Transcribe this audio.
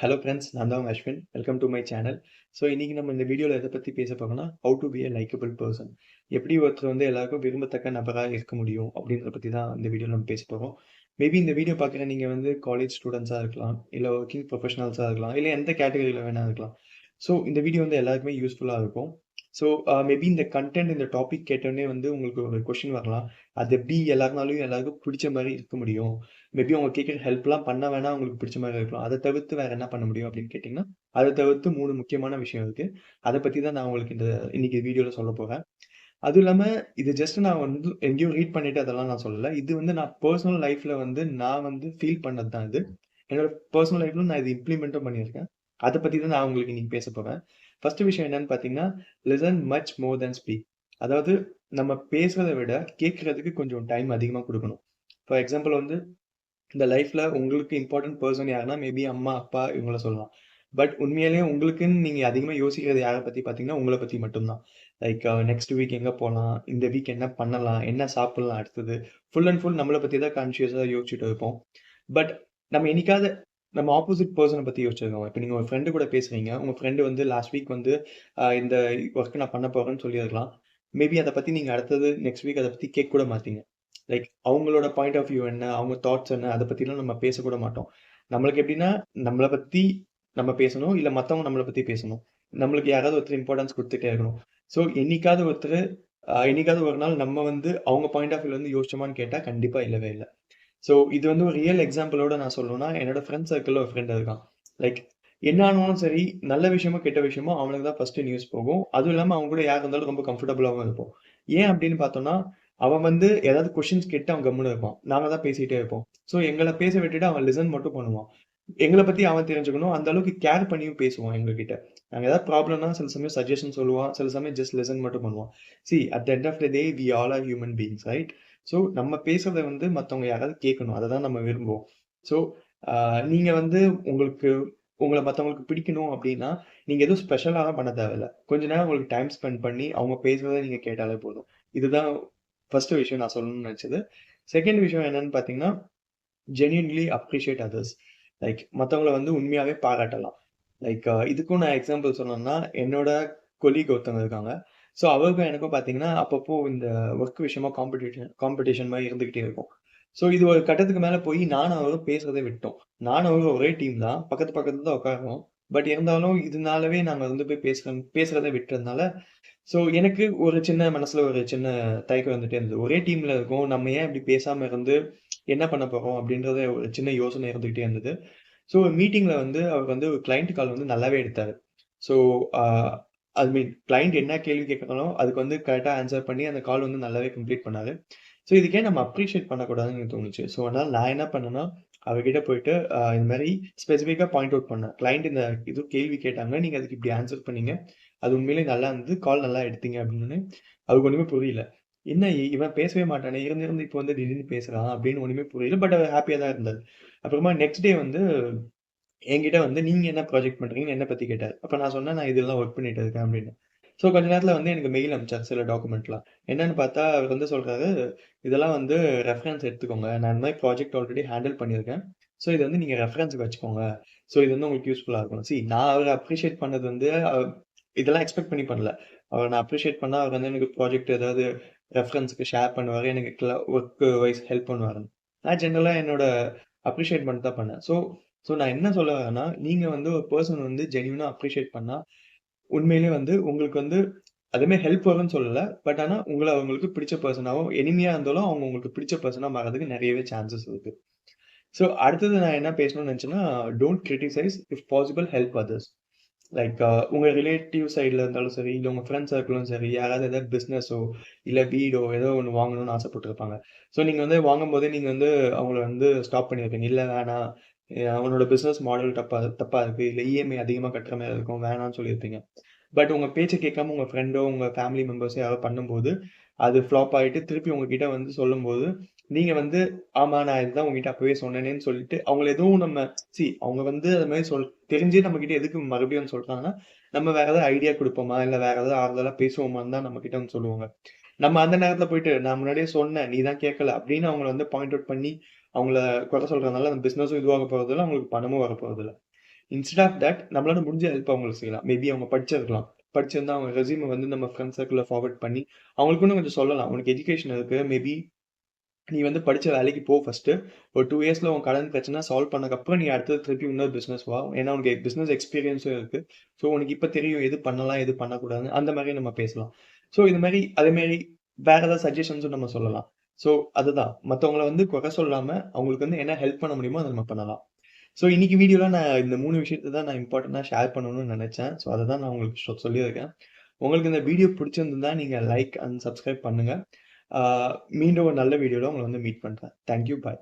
Hello friends, நான் தான் உங்க Ashwin. Welcome to my channel. So இன்னைக்கு நம்ம இந்த வீடியோவில் எதை பற்றி பேச போறோம்னா, how to be a likable person. எப்படி ஒருத்தர் வந்து எல்லாருக்கும் விரும்பத்தக்க நபராக இருக்க முடியும் அப்படின்றத பற்றி தான் இந்த வீடியோவில் நம்ம பேச போகிறோம். மேபி இந்த வீடியோ பார்க்குற நீங்கள் வந்து காலேஜ் ஸ்டூடெண்ட்ஸாக இருக்கலாம், இல்லை ஒர்க்கிங் ப்ரொஃபஷனல்ஸாக இருக்கலாம், இல்லை எந்த கேட்டகரியில் வேணா இருக்கலாம். ஸோ இந்த வீடியோ வந்து எல்லாருக்குமே யூஸ்ஃபுல்லாக இருக்கும். ஸோ மேபி இந்த கண்டென்ட், இந்த டாபிக் கேட்டோடனே வந்து உங்களுக்கு ஒரு கொஷின் வரலாம். அது எப்படி எல்லாருனாலையும் எல்லாருக்கும் பிடிச்ச மாதிரி இருக்க முடியும்? மேபி அவங்க கேட்குற ஹெல்ப்லாம் பண்ண வேணா உங்களுக்கு பிடிச்ச மாதிரி இருக்கலாம். அதை தவிர்த்து வேற என்ன பண்ண முடியும் அப்படின்னு கேட்டிங்கன்னா, அதை தவிர்த்து 3 முக்கியமான விஷயம் இருக்கு. அதை பத்தி தான் நான் உங்களுக்கு இன்னைக்கு வீடியோல சொல்லப் போறேன். அதுவும் இல்லாம இது ஜஸ்ட் நான் வந்து எங்கேயோ ரீட் பண்ணிட்டு அதெல்லாம் நான் சொல்லல. இது வந்து நான் பெர்சனல் லைஃப்ல வந்து நான் வந்து ஃபீல் பண்ணது தான் இது. என்னோட பெர்சனல் லைஃப்ல நான் இது இம்ப்ளிமெண்ட்டும் பண்ணியிருக்கேன். அதை பத்தி தான் நான் உங்களுக்கு இன்னைக்கு பேசப் போறேன். ஃபர்ஸ்ட் விஷயம் என்னன்னு பார்த்தீங்கன்னா, லிசன் மச் மோர் தென் ஸ்பீக். அதாவது நம்ம பேசுறதை விட கேட்கறதுக்கு கொஞ்சம் டைம் அதிகமா கொடுக்கணும். ஃபார் எக்ஸாம்பிள் வந்து இந்த லைஃப்ல உங்களுக்கு இம்பார்ட்டன்ட் பர்சன் யாருன்னா மேபி அம்மா, அப்பா இவங்கள சொல்லலாம். பட் உண்மையிலேயே உங்களுக்குன்னு நீங்க அதிகமா யோசிக்கிறது யார பத்தி பார்த்தீங்கன்னா, உங்கள பத்தி மட்டும் தான். லைக் நெக்ஸ்ட் வீக் எங்க போலாம்? இந்த வீக் என்ன பண்ணலாம்? என்ன சாப்பிடலாம் அடுத்தது? ஃபுல் அண்ட் ஃபுல் நம்மள பத்தி தான் கான்ஷியஸா யோசிச்சுட்டு இருப்போம். பட் நம்ம என்னைக்காவது நம்ம ஆப்போசிட் பெர்சன பத்தி யோசிச்சிருக்கோமா? இப்ப நீங்க ஒரு ஃப்ரெண்ட் கூட பேசுறீங்க. உங்க ஃப்ரெண்ட் வந்து லாஸ்ட் வீக் வந்து இந்த வொர்க் நான் பண்ண போறேன்னு சொல்லியிருக்கலாம். மேபி அத பத்தி நீங்க அடுத்தது நெக்ஸ்ட் வீக் அத பத்தி கேட்க கூட மாட்டீங்க. லைக் அவங்களோட பாயிண்ட் ஆஃப் வியூ என்ன? அவங்க தாட்ஸ் என்ன? அத பத்திலாம் நம்ம பேசக்கூட மாட்டோம். நம்மளுக்கு எப்படின்னா, நம்மள பத்தி நம்ம பேசணும். இல்ல மத்தவங்க நம்மள பத்தி பேசணும். நம்மளுக்கு யாராவது ஒருத்தர் இம்பார்ட்டன்ஸ் குடுத்துட்டே இருக்கணும். ஸோ என்னைக்காவது ஒருத்தரு என்னைக்காவது ஒரு நாள் நம்ம வந்து அவங்க பாயிண்ட் ஆஃப் வியூல இருந்து யோசிச்சோமான்னு கேட்டா, கண்டிப்பா இல்லவே இல்ல. ஸோ இது வந்து ஒரு ரியல் எக்ஸாம்பிளோட நான் சொல்லணும்னா, என்னோட ஃப்ரெண்ட் சர்க்கிள்ல ஒரு ஃப்ரெண்ட் இருக்கான். லைக் என்ன ஆனாலும் சரி, நல்ல விஷயமோ, கெட்ட விஷயமோ அவனுக்கு தான் ஃபர்ஸ்ட் நியூஸ் போகும். அதுவும் இல்லாம அவங்க கூட யார் இருந்தாலும் ரொம்ப கம்ஃபர்டபுளாவும் இருப்போம். ஏன் அப்படின்னு பார்த்தோம்னா, அவன் வந்து ஏதாவது கொஸ்டின்ஸ் கேட்டு அவன் கம்முனு இருப்பான். நாங்க தான் பேசிட்டே இருப்போம். ஸோ எங்கள பேச விட்டுட்டு அவன் லிசன் மட்டும் பண்ணுவான். எங்கள பத்தி அவன் தெரிஞ்சுக்கணும். அந்த அளவுக்கு கேர் பண்ணியும் பேசுவான் எங்ககிட்ட. நாங்க ஏதாவது ப்ராப்ளம்னா சில சமயம் சஜஷன் சொல்லுவான். சில சமயம் ஜஸ்ட் லிசன் மட்டும் பண்ணுவான். At the end of the day we all are human beings, right? So நம்ம பேசுறத வந்து மத்தவங்க யாராவது கேட்கணும். அததான் நம்ம விரும்புவோம். ஸோ நீங்க வந்து உங்களுக்கு உங்கள மத்தவங்களுக்கு பிடிக்கணும் அப்டின்னா, நீங்க எதுவும் ஸ்பெஷலாலாம் பண்ண தேவையில்ல. கொஞ்ச நேரம் உங்களுக்கு டைம் ஸ்பெண்ட் பண்ணி அவங்க பேசுறத நீங்க கேட்டாலே போதும். இதுதான் ஃபர்ஸ்ட் விஷயம் நான் சொல்லணும்னு நெனச்சது. செகண்ட் விஷயம் என்னன்னு பார்த்தீங்கன்னா, ஜென்யூன்லி அப்ரிஷியேட் அதர்ஸ். லைக் மத்தவங்கள வந்து உண்மையாவே பாராட்டலாம். லைக் இதுக்கும் நான் எக்ஸாம்பிள் சொல்லணும்னா, என்னோட கொலீக் ஒருத்தவங்க இருக்காங்க. ஸோ அவருக்கும் எனக்கும் பார்த்தீங்கன்னா, அப்பப்போ இந்த ஒர்க் விஷயமா காம்படிஷன் மாரி இருந்துகிட்டே இருக்கும். ஸோ இது ஒரு கட்டத்துக்கு மேல போய் நானும் அவரும் பேசுறதே விட்டோம். நானும் அவரும் ஒரே டீம் தான். பக்கத்து பக்கத்துல தான் உட்காருவோம். பட் இருந்தாலும் இதனாலவே நாங்க வந்து போய் பேசுறத விட்டதுனால, ஸோ எனக்கு ஒரு சின்ன மனசுல ஒரு சின்ன தயக்கம் வந்துட்டே இருந்தது. ஒரே டீம்ல இருக்கோம். நம்ம ஏன் இப்படி பேசாம இருந்து என்ன பண்ண போறோம்? அப்படின்றத ஒரு சின்ன யோசனை இருந்துகிட்டே இருந்தது. ஸோ மீட்டிங்ல வந்து அவர் வந்து ஒரு கிளையன்ட் கால் வந்து நல்லாவே எடுத்தாரு. ஸோ அ ஐ மீன் கிளையன்ட் என்ன கேள்வி கேட்கறாங்களோ, அதுக்கு வந்து கரெக்ட்டா ஆன்ஸர் பண்ணி அந்த கால் வந்து நல்லாவே கம்ப்ளீட் பண்ணாரு. ஸோ இதுக்கு ஏன் நம்ம அப்ரிஷியேட் பண்ணக்கூடாதுன்னு எனக்கு தோணுச்சு. ஸோ அதனால நான் என்ன பண்ணேன்னா, அவர்கிட்ட போயிட்டு இந்த மாரி ஸ்பெசிஃபிக்கா பாயிண்ட் அவுட் பண்ணேன். கிளையன்ட் இந்த இது கேள்வி கேட்டாங்க. நீங்க அதுக்கு இப்படி ஆன்ஸர் பண்ணீங்க. அது உண்மையிலேயே நல்லா இருந்தது. கால் நல்லா எடுத்தீங்க அப்படின்னோனே, அவருக்கு ஒண்ணுமே புரியல. என்ன இவன் பேசவே மாட்டானே! இருந்து இருந்து இப்போ வந்து திடீர்னு பேசுறான் அப்படின்னு ஒண்ணுமே புரியல. பட் அவர் ஹேப்பியா தான் இருந்தாரு. அப்புறமா நெக்ஸ்ட் டே வந்து என்கிட்ட வந்து நீங்க என்ன ப்ராஜெக்ட் பண்றீங்கன்னு என்ன பத்தி கேட்டாரு. அப்ப நான் சொன்னேன், நான் இதெல்லாம் ஒர்க் பண்ணிட்டு இருக்கேன் அப்படின்னு. ஸோ கொஞ்ச நேரத்துல வந்து எனக்கு மெயில் அனுப்பிச்சாரு சில டாக்குமெண்ட்லாம். என்னன்னு பார்த்தா அவர் வந்து சொல்றாரு, இதெல்லாம் வந்து ரெஃபரன்ஸ் எடுத்துக்கோங்க. நான் இந்த மாரி ப்ராஜெக்ட் ஆல்ரெடி ஹேண்டில் பண்ணியிருக்கேன். ஸோ இத வந்து நீங்க ரெஃபரன்ஸ்க்கு வச்சுக்கோங்க. ஸோ இது வந்து உங்களுக்கு யூஸ்ஃபுல்லா இருக்கும். நான் அவர அப்ரிஷியேட் பண்ணது வந்து இதெல்லாம் எக்ஸ்பெக்ட் பண்ணி பண்ணல. அவர நான் அப்ரிஷியேட் பண்ணா அவர் வந்து எனக்கு ப்ராஜெக்ட் ஏதாவது ரெஃபரன்ஸ்க்கு ஷேர் பண்ணுவாரு. எனக்கு ஒர்க் வைஸ் ஹெல்ப் பண்ணுவாருன்னு. நான் ஜெனரலா என்னோட அப்ரிஷியேட் மட்டும் தான் பண்ணேன். ஸோ ஸோ நான் என்ன சொல்ல வரேன்னா, நீங்க வந்து ஒரு பெர்சன் வந்து ஜென்யூனா அப்ரிஷியேட் பண்ணா, உண்மையிலேயே வந்து உங்களுக்கு வந்து அதேமாரி ஹெல்ப் வரும்ன்னு சொல்லல. பட் ஆனா உங்கள அவங்களுக்கு பிடிச்ச பெர்சனாவும், எனிமியா இருந்தாலும் அவங்க உங்களுக்கு பிடிச்ச பெர்சனா மாறதுக்கு நெறையவே சான்சஸ் இருக்கு. ஸோ அடுத்தது நான் என்ன பேசணும்னு நெனச்சேன்னா, don't criticise if possible help others. Like உங்க ரிலேட்டிவ் சைட்ல இருந்தாலும் சரி, இல்ல உங்க ஃப்ரெண்ட் சர்க்கிளும் சரி, யாராவது ஏதாவது பிசினஸோ, இல்ல வீடோ ஏதோ ஒண்ணு வாங்கணும்னு ஆசைப்பட்டுருப்பாங்க. ஸோ நீங்க வந்து வாங்கும்போதே நீங்க வந்து அவங்கள வந்து ஸ்டாப் பண்ணியிருப்பீங்க. இல்ல வேணாம். அவனோட பிசினஸ் மாடல் தப்பா தப்பா இருக்கு. இல்ல இஎம்ஐ அதிகமா கட்டுற மாரி இருக்கும். வேணாம்னு சொல்லியிருப்பீங்க. பட் உங்க பேச்ச கேட்காம உங்க ஃப்ரெண்டோ, உங்க ஃபேமிலி மெம்பர்ஸோ யாரோ பண்ணும்போது, அது ஃப்ளாப் ஆயிட்டு திருப்பி உங்ககிட்ட வந்து சொல்லும்போது, நீங்க வந்து ஆமா நான் இதுதான் உங்ககிட்ட அப்பவே சொன்னேனேன்னு சொல்லிட்டு, அவங்கள எதுவும் நம்ம அவங்க வந்து அது மாரி தெரிஞ்சே நம்மகிட்ட எதுக்கு மறுபடியும் வந்து சொல்றாங்கன்னா, நம்ம வேற ஏதாவது ஐடியா குடுப்போமா, இல்ல வேற ஏதாவது ஆறுதலா பேசுவோமான்னு தான் நம்மகிட்ட வந்து சொல்லுவாங்க. நம்ம அந்த நேரத்துல போயிட்டு, "நான் முன்னாடியே சொன்னேன். நீ தான் கேட்கல." அப்படின்னு அவங்கள வந்து பாயிண்ட் அவுட் பண்ணி, அவங்கள குறை சொல்றதுனால அந்த பிசினஸும் இதுவாக போறதில்ல. அவங்களுக்கு பணமும் வரப்போறதில்ல. இன்ஸ்டெட் ஆஃப் தட் நம்மளால முடிஞ்ச ஹெல்ப் அவங்களுக்கு செய்யலாம். மேபி அவங்க படிச்சிருக்கலாம். படிச்சிருந்தா அவங்க ரெஸ்யூம வந்து நம்ம ஃப்ரெண்ட்ஸ் சர்க்கிள்ல ஃபார்வர்ட் பண்ணி, அவங்களுக்கு இன்னும் கொஞ்சம் சொல்லலாம். உனக்கு எஜுகேஷன் இருக்கு. மேபி நீ வந்து படிச்ச வேலைக்கு போ ஃபர்ஸ்ட்டு. ஒரு 2 இயர்ஸ்ல உன் கடன் பிரச்சனை சால்வ் பண்ணதுக்கப்புறம் நீ அடுத்தது திருப்பி இன்னொரு பிசினஸ் வா. ஏன்னா உனக்கு பிசினஸ் எக்ஸ்பீரியன்ஸும் இருக்கு. ஸோ உனக்கு இப்ப தெரியும் எது பண்ணலாம், எது பண்ணக்கூடாதுன்னு. அந்த மாரி நம்ம பேசலாம். ஸோ இது மாரி அதே மாரி வேற ஏதாவது சஜஷன்ஸும் நம்ம சொல்லலாம். ஸோ அதுதான். மத்தவங்கள வந்து குறை சொல்லாம, அவங்களுக்கு வந்து என்ன ஹெல்ப் பண்ண முடியுமோ அத நம்ம பண்ணலாம். ஸோ இன்னைக்கு வீடியோல நான் இந்த 3 விஷயத்த தான் நான் இம்பார்ட்டன்ட்டா ஷேர் பண்ணணும்னு நெனச்சேன். ஸோ அத தான் நான் உங்களுக்கு சொல்லியிருக்கேன். உங்களுக்கு இந்த வீடியோ பிடிச்சிருந்தா நீங்க லைக் அண்ட் சப்ஸ்கிரைப் பண்ணுங்க. ஆ மீண்டும் ஒரு நல்ல வீடியோல உங்கள வந்து மீட் பண்றேன். Thank you. பாய்.